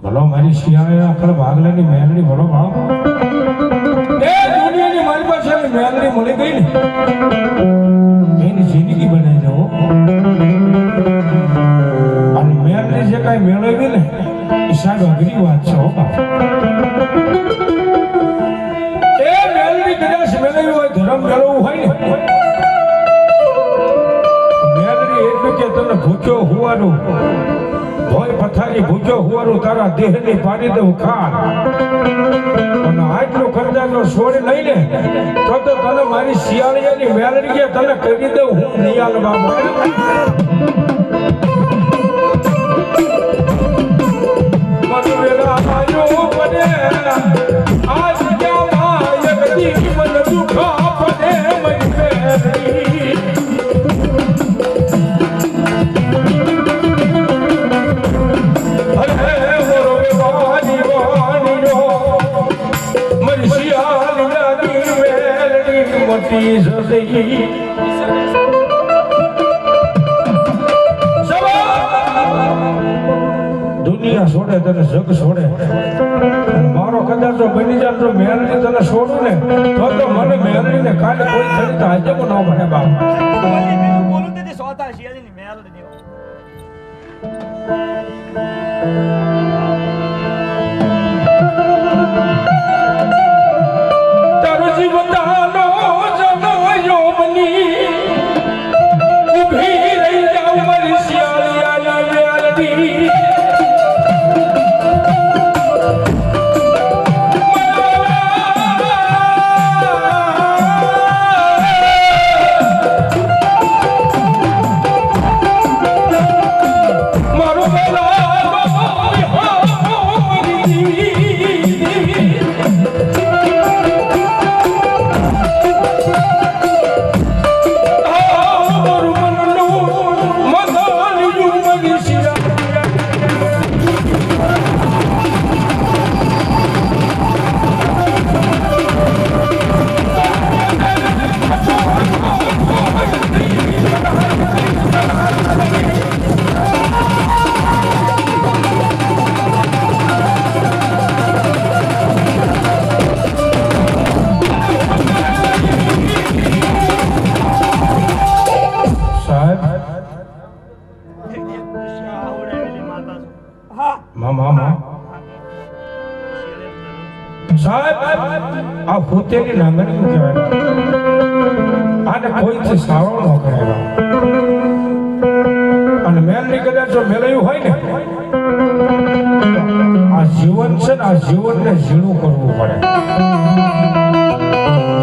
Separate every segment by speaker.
Speaker 1: ભલો મારી શિયાળે આખર ભાગલાની મેલડી ભલો ભાવ એ દુનિયાની મારી પાસે મેલડી મળી ગઈ ને એની જિંદગી બનાવી દો અને મેલડી જે કઈ મેળવી ને એ સાહેબ અઘરી વાત છે એ મેલડી કદાચ મેળવી હોય ધર્મ મેળવવું હોય ને મેલડી એટલું કે તને ભૂખ્યો હોવાનું હોય પથારી ભૂજો હુવારું તારા દેહની પાડી દઉં ખાન અને આટલું કરતા જો છોડી લઈ ને તો તને મારી શિયાળિયાની મેલડી કે તને કરી દઉં હું નિયાલ બાબા મન વેલા આયો બને આજ ક્યાં માય ગદી મન દુખા પડે મન મેલડી દુનિયા છોડે તને જગ છોડે મારો કદાચ બની જાય તો મેલડી તને છોડું ને તો મને મેલડી ને કાલે કોઈ થઈ તો આજે પણ ન બને બાપ બોલું તે સોતા શિયાળીની મેલડી તારો જીવન દાનો જમાયો બની ઉભી રહી જાવ મારી શિયાળિયાની મેલડી મારો આ હોતેની નાંગણીઓ કહેવાય. આને કોઈથી સારો ન કહેવાય. અને મેલની કદાચ જો મેલાયું હોય ને આ જીવન છે ને આ જીવનને ઝીણું કરવું પડે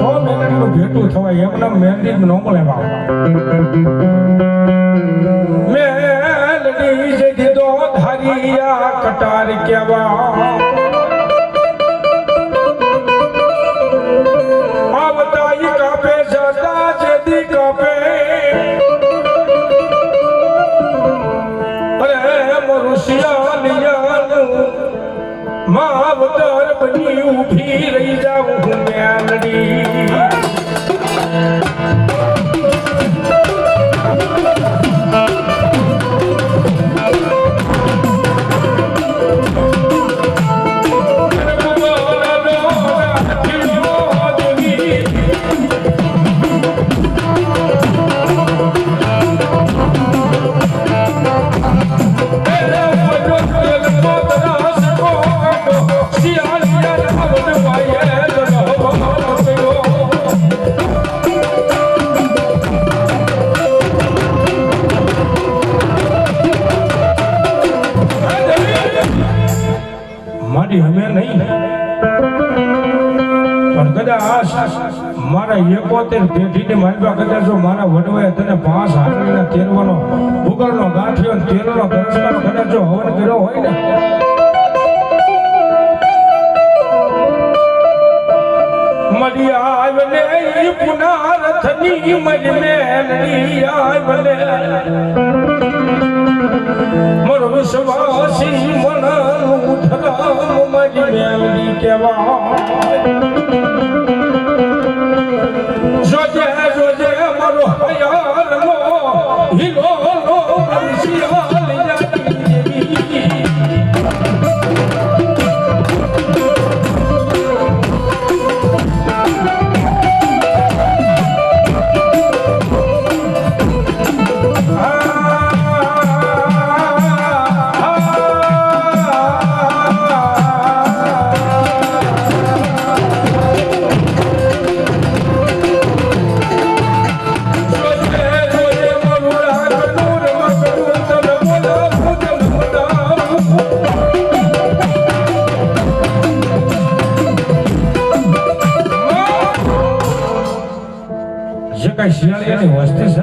Speaker 1: તો મેલડીનું ભેટું થવાય. એમના મેલડી ન મળે બાપ. મેલડી જે દીધો ધારિયા કટાર કેવા આવતાઈ કાપે જતા જેદી કાપે માવતર બની ઊભી રહી જાઉં હું મેલડી. મારી અમે નહીં પણ કદાચ મારા 71 પેઢીને માલવા કદાચ જો મારા વડવાએ તને 5 હાથડીના તેરવાનો ઉગરનો ગાંઠિયો અને તેલનો ગરસકાનો કદાચ જો હવન કર્યો હોય ને મળી આવને પુનારથની મળી મેલડી આવને મારો વિશ્વાસી મનનું ધરમ મળી મેલડી કહેવાય. જોજે જોજે મારો હયારનો હીરો શિયાળિયાની વસ્તી છે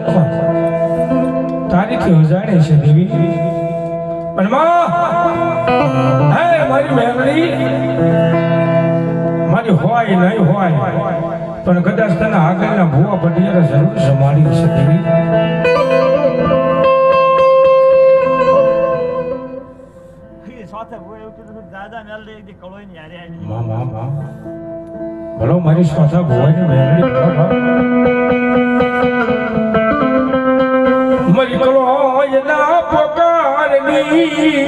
Speaker 1: તારીથી ઉજાડે છે દેવી. પણ હે મારી મેલડી મારી હોય નહીં હોય પણ કદાચ તને આગળના ભૂવા પટિયારા જરૂર સંભાળી છે દેવી. ભલો મારી સ્વાથા ભુવાની મેલડી મરી કલો એના પોકારની